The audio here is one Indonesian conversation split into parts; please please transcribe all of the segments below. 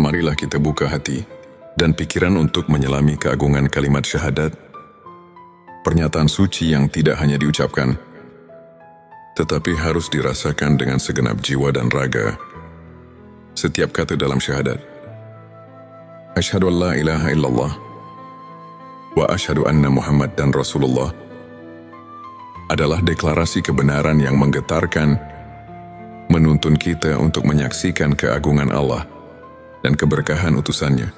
marilah kita buka hati dan pikiran untuk menyelami keagungan kalimat syahadat, pernyataan suci yang tidak hanya diucapkan, tetapi harus dirasakan dengan segenap jiwa dan raga. Setiap kata dalam syahadat, Asyhadu an la ilaha illallah wa asyhadu anna Muhammad dan Rasulullah, adalah deklarasi kebenaran yang menggetarkan, menuntun kita untuk menyaksikan keagungan Allah dan keberkahan utusannya.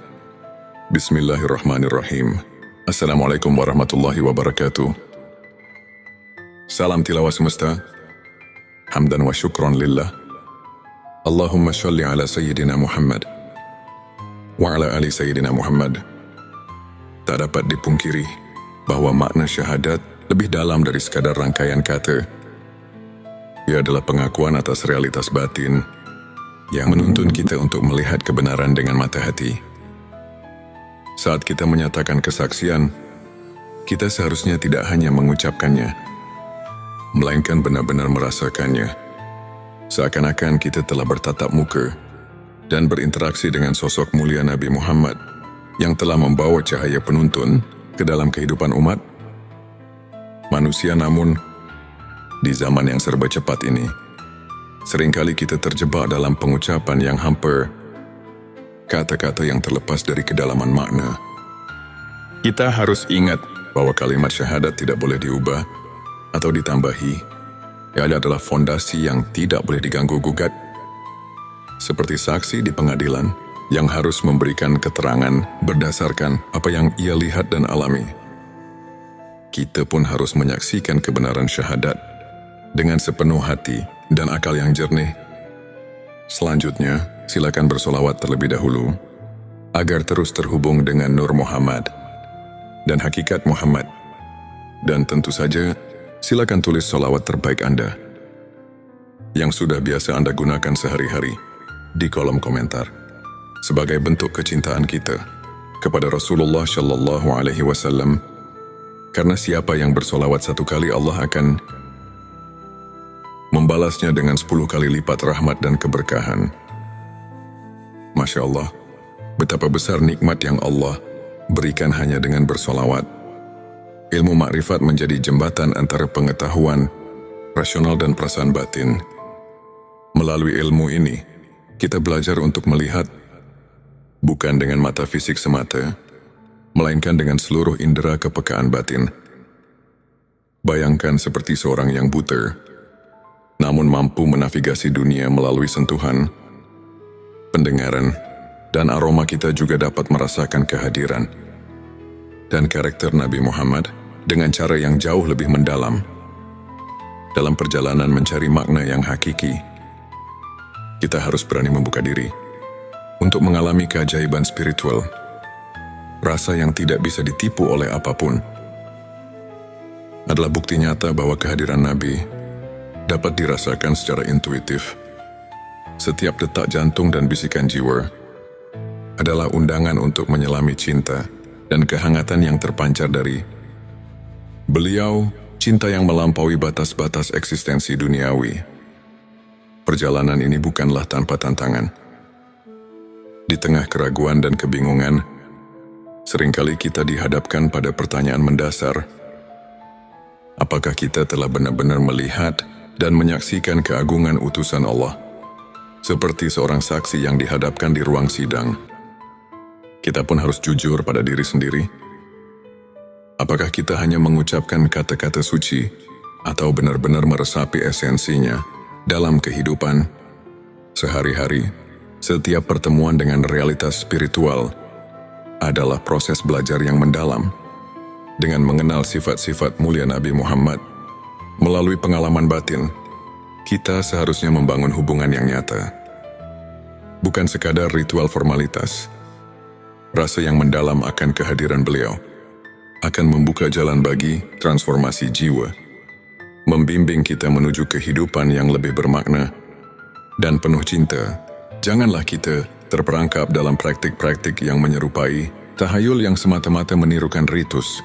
Bismillahirrahmanirrahim. Assalamualaikum warahmatullahi wabarakatuh. Salam tilawah semesta, hamdan wa syukran lillah. Allahumma sholli ala Sayyidina Muhammad wa ala ali Sayyidina Muhammad. Tak dapat dipungkiri bahwa makna syahadat lebih dalam dari sekadar rangkaian kata. Ia adalah pengakuan atas realitas batin yang menuntun kita untuk melihat kebenaran dengan mata hati. Saat kita menyatakan kesaksian, kita seharusnya tidak hanya mengucapkannya, melainkan benar-benar merasakannya. Seakan-akan kita telah bertatap muka dan berinteraksi dengan sosok mulia Nabi Muhammad yang telah membawa cahaya penuntun ke dalam kehidupan umat manusia. Namun, di zaman yang serba cepat ini, seringkali kita terjebak dalam pengucapan yang hampa, kata-kata yang terlepas dari kedalaman makna. Kita harus ingat bahwa kalimat syahadat tidak boleh diubah atau ditambahi. Ia adalah fondasi yang tidak boleh diganggu-gugat. Seperti saksi di pengadilan yang harus memberikan keterangan berdasarkan apa yang ia lihat dan alami, kita pun harus menyaksikan kebenaran syahadat dengan sepenuh hati dan akal yang jernih. Selanjutnya, silakan bersolawat terlebih dahulu agar terus terhubung dengan Nur Muhammad dan hakikat Muhammad. Dan tentu saja, silakan tulis solawat terbaik Anda yang sudah biasa Anda gunakan sehari-hari di kolom komentar sebagai bentuk kecintaan kita kepada Rasulullah Shallallahu Alaihi Wasallam. Karena siapa yang bersolawat satu kali, Allah akan membalasnya dengan 10 kali lipat rahmat dan keberkahan. Masya Allah, betapa besar nikmat yang Allah berikan hanya dengan bersolawat. Ilmu makrifat menjadi jembatan antara pengetahuan rasional dan perasaan batin. Melalui ilmu ini, kita belajar untuk melihat bukan dengan mata fisik semata, melainkan dengan seluruh indera kepekaan batin. Bayangkan seperti seorang yang buta, namun mampu menavigasi dunia melalui sentuhan, pendengaran, dan aroma. Kita juga dapat merasakan kehadiran dan karakter Nabi Muhammad dengan cara yang jauh lebih mendalam. Dalam perjalanan mencari makna yang hakiki, kita harus berani membuka diri untuk mengalami keajaiban spiritual, rasa yang tidak bisa ditipu oleh apapun. Adalah bukti nyata bahwa kehadiran Nabi dapat dirasakan secara intuitif. Setiap detak jantung dan bisikan jiwa adalah undangan untuk menyelami cinta dan kehangatan yang terpancar dari beliau, cinta yang melampaui batas-batas eksistensi duniawi. Perjalanan ini bukanlah tanpa tantangan. Di tengah keraguan dan kebingungan, seringkali kita dihadapkan pada pertanyaan mendasar. Apakah kita telah benar-benar melihat dan menyaksikan keagungan utusan Allah? Seperti seorang saksi yang dihadapkan di ruang sidang, kita pun harus jujur pada diri sendiri. Apakah kita hanya mengucapkan kata-kata suci atau benar-benar meresapi esensinya dalam kehidupan sehari-hari? Setiap pertemuan dengan realitas spiritual adalah proses belajar yang mendalam. Dengan mengenal sifat-sifat mulia Nabi Muhammad melalui pengalaman batin, kita seharusnya membangun hubungan yang nyata, bukan sekadar ritual formalitas. Rasa yang mendalam akan kehadiran beliau akan membuka jalan bagi transformasi jiwa, membimbing kita menuju kehidupan yang lebih bermakna dan penuh cinta. Janganlah kita terperangkap dalam praktik-praktik yang menyerupai tahayul yang semata-mata menirukan ritus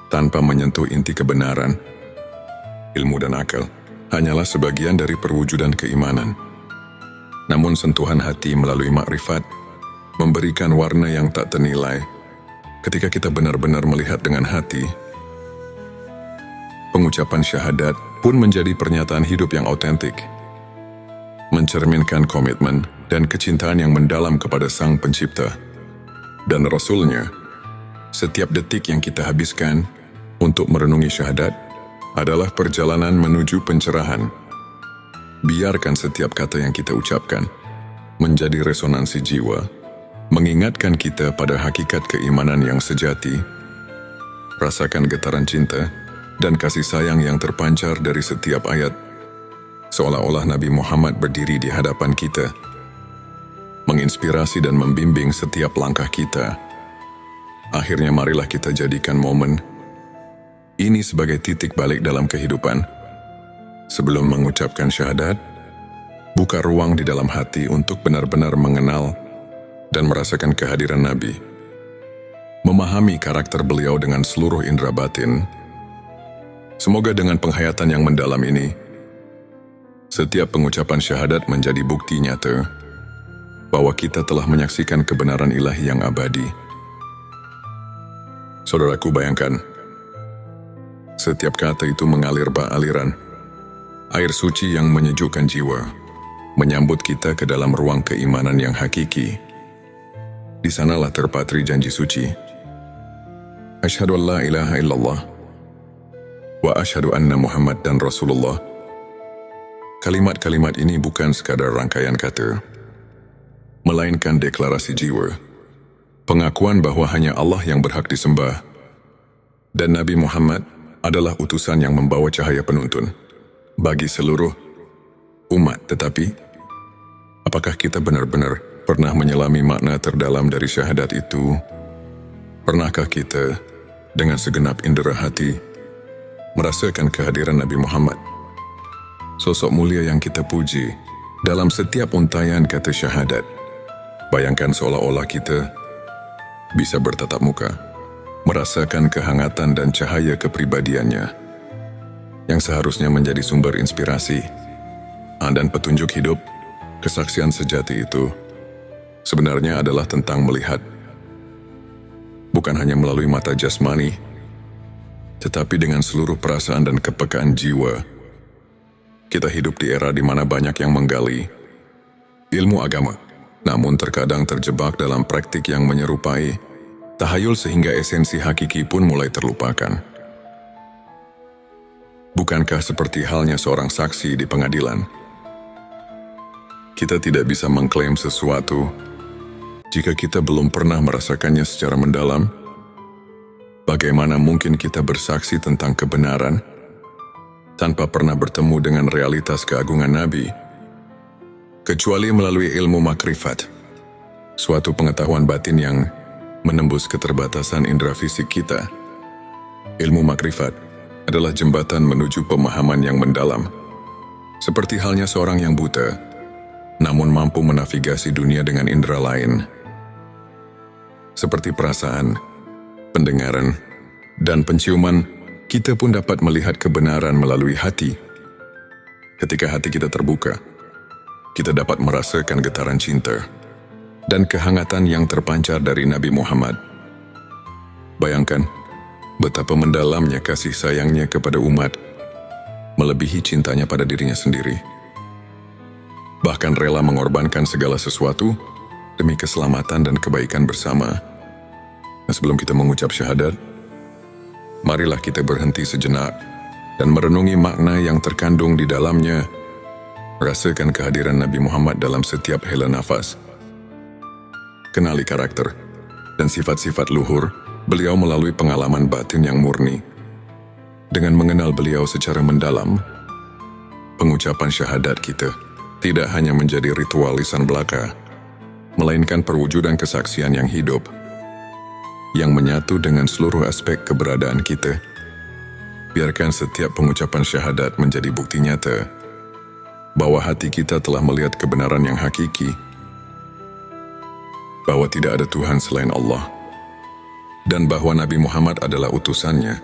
tanpa menyentuh inti kebenaran. Ilmu dan akal hanyalah sebagian dari perwujudan keimanan. Namun sentuhan hati melalui makrifat memberikan warna yang tak ternilai. Ketika kita benar-benar melihat dengan hati, pengucapan syahadat pun menjadi pernyataan hidup yang autentik, mencerminkan komitmen dan kecintaan yang mendalam kepada Sang Pencipta dan Rasul-Nya. Setiap detik yang kita habiskan untuk merenungi syahadat adalah perjalanan menuju pencerahan. Biarkan setiap kata yang kita ucapkan menjadi resonansi jiwa, mengingatkan kita pada hakikat keimanan yang sejati. Rasakan getaran cinta dan kasih sayang yang terpancar dari setiap ayat, seolah-olah Nabi Muhammad berdiri di hadapan kita, menginspirasi dan membimbing setiap langkah kita. Akhirnya marilah kita jadikan momen ini sebagai titik balik dalam kehidupan. Sebelum mengucapkan syahadat, buka ruang di dalam hati untuk benar-benar mengenal dan merasakan kehadiran Nabi. Memahami karakter beliau dengan seluruh indera batin. Semoga dengan penghayatan yang mendalam ini, setiap pengucapan syahadat menjadi bukti nyata bahwa kita telah menyaksikan kebenaran ilahi yang abadi. Saudaraku, bayangkan, setiap kata itu mengalir bak aliran, air suci yang menyejukkan jiwa, menyambut kita ke dalam ruang keimanan yang hakiki. Di sanalah terpatri janji suci. Asyhadu an la ilaha illallah wa asyhadu anna Muhammad dan Rasulullah. Kalimat-kalimat ini bukan sekadar rangkaian kata, melainkan deklarasi jiwa, pengakuan bahwa hanya Allah yang berhak disembah, dan Nabi Muhammad adalah utusan yang membawa cahaya penuntun bagi seluruh umat. Tetapi, apakah kita benar-benar pernah menyelami makna terdalam dari syahadat itu? Pernahkah kita, dengan segenap indera hati, merasakan kehadiran Nabi Muhammad, sosok mulia yang kita puji dalam setiap untaian kata syahadat? Bayangkan seolah-olah kita bisa bertatap muka, merasakan kehangatan dan cahaya kepribadiannya, yang seharusnya menjadi sumber inspirasi dan petunjuk hidup. Kesaksian sejati itu sebenarnya adalah tentang melihat, bukan hanya melalui mata jasmani, tetapi dengan seluruh perasaan dan kepekaan jiwa. Kita hidup di era di mana banyak yang menggali ilmu agama, namun terkadang terjebak dalam praktik yang menyerupai tahayul sehingga esensi hakiki pun mulai terlupakan. Bukankah seperti halnya seorang saksi di pengadilan? Kita tidak bisa mengklaim sesuatu jika kita belum pernah merasakannya secara mendalam. Bagaimana mungkin kita bersaksi tentang kebenaran tanpa pernah bertemu dengan realitas keagungan Nabi? Kecuali melalui ilmu makrifat, suatu pengetahuan batin yang menembus keterbatasan indera fisik kita. Ilmu makrifat adalah jembatan menuju pemahaman yang mendalam. Seperti halnya seorang yang buta, namun mampu menavigasi dunia dengan indera lain. Seperti perasaan, pendengaran, dan penciuman, kita pun dapat melihat kebenaran melalui hati. Ketika hati kita terbuka, kita dapat merasakan getaran cinta dan kehangatan yang terpancar dari Nabi Muhammad. Bayangkan betapa mendalamnya kasih sayangnya kepada umat, melebihi cintanya pada dirinya sendiri. Bahkan rela mengorbankan segala sesuatu demi keselamatan dan kebaikan bersama. Nah, sebelum kita mengucap syahadat, marilah kita berhenti sejenak dan merenungi makna yang terkandung di dalamnya. Rasakan kehadiran Nabi Muhammad dalam setiap hela nafas. Kenali karakter dan sifat-sifat luhur beliau melalui pengalaman batin yang murni. Dengan mengenal beliau secara mendalam, pengucapan syahadat kita tidak hanya menjadi ritual lisan belaka, melainkan perwujudan kesaksian yang hidup, yang menyatu dengan seluruh aspek keberadaan kita. Biarkan setiap pengucapan syahadat menjadi bukti nyata bahwa hati kita telah melihat kebenaran yang hakiki, bahwa tidak ada Tuhan selain Allah, dan bahwa Nabi Muhammad adalah utusannya.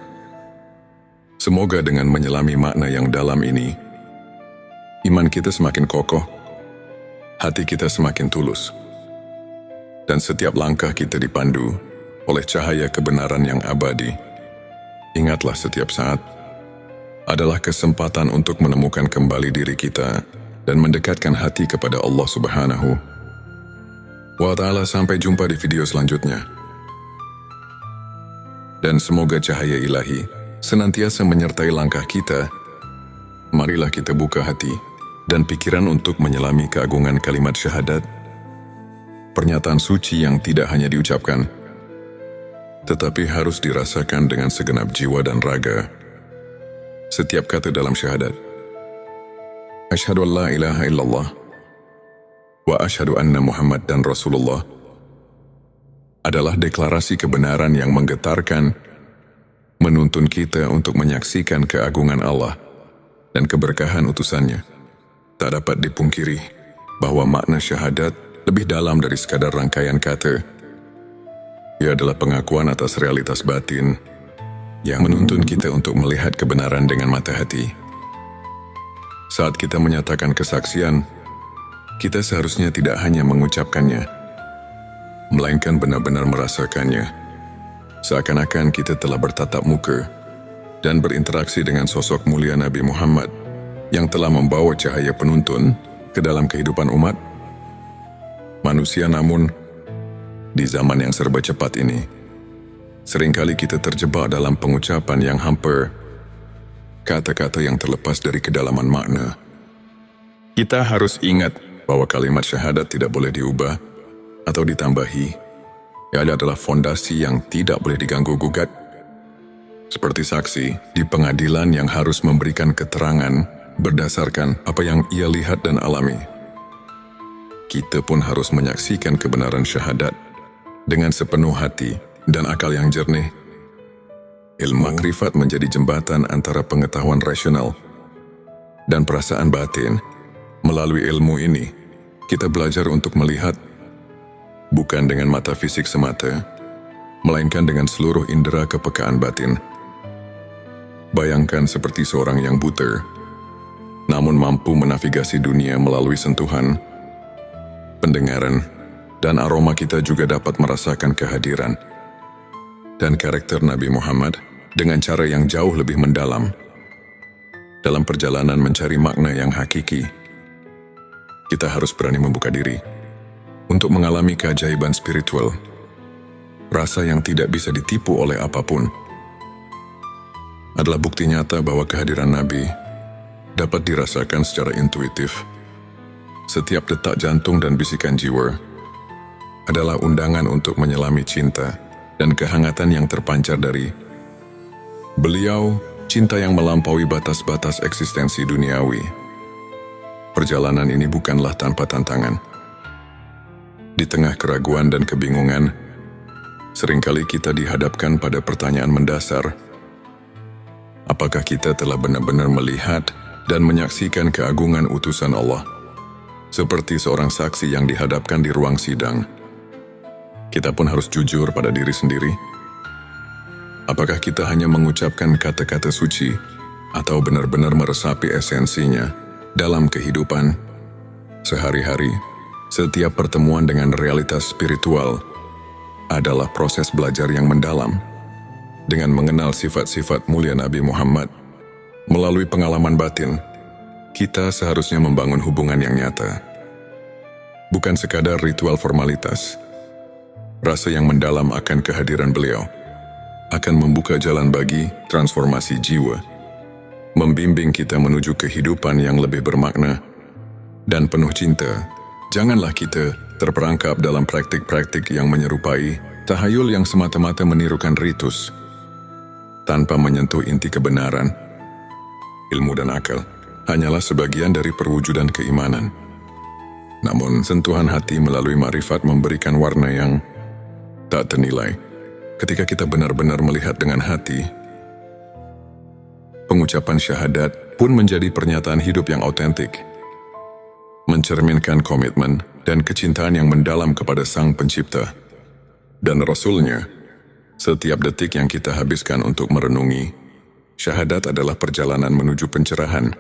Semoga dengan menyelami makna yang dalam ini, iman kita semakin kokoh, hati kita semakin tulus, dan setiap langkah kita dipandu oleh cahaya kebenaran yang abadi. Ingatlah, setiap saat adalah kesempatan untuk menemukan kembali diri kita dan mendekatkan hati kepada Allah Subhanahu wa Ta'ala. Sampai jumpa di video selanjutnya. Dan semoga cahaya ilahi senantiasa menyertai langkah kita. Marilah kita buka hati dan pikiran untuk menyelami keagungan kalimat syahadat, pernyataan suci yang tidak hanya diucapkan, tetapi harus dirasakan dengan segenap jiwa dan raga. Setiap kata dalam syahadat, Asyhadu an la ilaha illallah wa asyhadu anna Muhammad dan Rasulullah, adalah deklarasi kebenaran yang menggetarkan, menuntun kita untuk menyaksikan keagungan Allah dan keberkahan utusannya. Tak dapat dipungkiri bahwa makna syahadat lebih dalam dari sekadar rangkaian kata. Ia adalah pengakuan atas realitas batin yang menuntun kita untuk melihat kebenaran dengan mata hati. Saat kita menyatakan kesaksian, kita seharusnya tidak hanya mengucapkannya, melainkan benar-benar merasakannya. Seakan-akan kita telah bertatap muka dan berinteraksi dengan sosok mulia Nabi Muhammad yang telah membawa cahaya penuntun ke dalam kehidupan umat manusia. Namun, di zaman yang serba cepat ini, seringkali kita terjebak dalam pengucapan yang hampa, kata-kata yang terlepas dari kedalaman makna. Kita harus ingat bahwa kalimat syahadat tidak boleh diubah atau ditambahi. Ia adalah fondasi yang tidak boleh diganggu-gugat. Seperti saksi di pengadilan yang harus memberikan keterangan berdasarkan apa yang ia lihat dan alami. Kita pun harus menyaksikan kebenaran syahadat dengan sepenuh hati dan akal yang jernih. Ilmu makrifat menjadi jembatan antara pengetahuan rasional dan perasaan batin. Melalui ilmu ini, kita belajar untuk melihat bukan dengan mata fisik semata, melainkan dengan seluruh indera kepekaan batin. Bayangkan seperti seorang yang buta, namun mampu menavigasi dunia melalui sentuhan, pendengaran, dan aroma. Kita juga dapat merasakan kehadiran dan karakter Nabi Muhammad dengan cara yang jauh lebih mendalam. Dalam perjalanan mencari makna yang hakiki, kita harus berani membuka diri untuk mengalami keajaiban spiritual, rasa yang tidak bisa ditipu oleh apapun. Adalah bukti nyata bahwa kehadiran Nabi dapat dirasakan secara intuitif. Setiap detak jantung dan bisikan jiwa adalah undangan untuk menyelami cinta dan kehangatan yang terpancar dari beliau, cinta yang melampaui batas-batas eksistensi duniawi. Perjalanan ini bukanlah tanpa tantangan. Di tengah keraguan dan kebingungan, seringkali kita dihadapkan pada pertanyaan mendasar. Apakah kita telah benar-benar melihat dan menyaksikan keagungan utusan Allah? Seperti seorang saksi yang dihadapkan di ruang sidang, kita pun harus jujur pada diri sendiri. Apakah kita hanya mengucapkan kata-kata suci atau benar-benar meresapi esensinya dalam kehidupan sehari-hari? Setiap pertemuan dengan realitas spiritual adalah proses belajar yang mendalam. Dengan mengenal sifat-sifat mulia Nabi Muhammad melalui pengalaman batin, kita seharusnya membangun hubungan yang nyata, bukan sekadar ritual formalitas. Rasa yang mendalam akan kehadiran beliau akan membuka jalan bagi transformasi jiwa, membimbing kita menuju kehidupan yang lebih bermakna dan penuh cinta. Janganlah kita terperangkap dalam praktik-praktik yang menyerupai tahayul yang semata-mata menirukan ritus, tanpa menyentuh inti kebenaran. Ilmu dan akal hanyalah sebagian dari perwujudan keimanan. Namun, sentuhan hati melalui makrifat memberikan warna yang tak ternilai. Ketika kita benar-benar melihat dengan hati, pengucapan syahadat pun menjadi pernyataan hidup yang autentik, mencerminkan komitmen dan kecintaan yang mendalam kepada Sang Pencipta dan Rasul-Nya. Setiap detik yang kita habiskan untuk merenungi syahadat adalah perjalanan menuju pencerahan,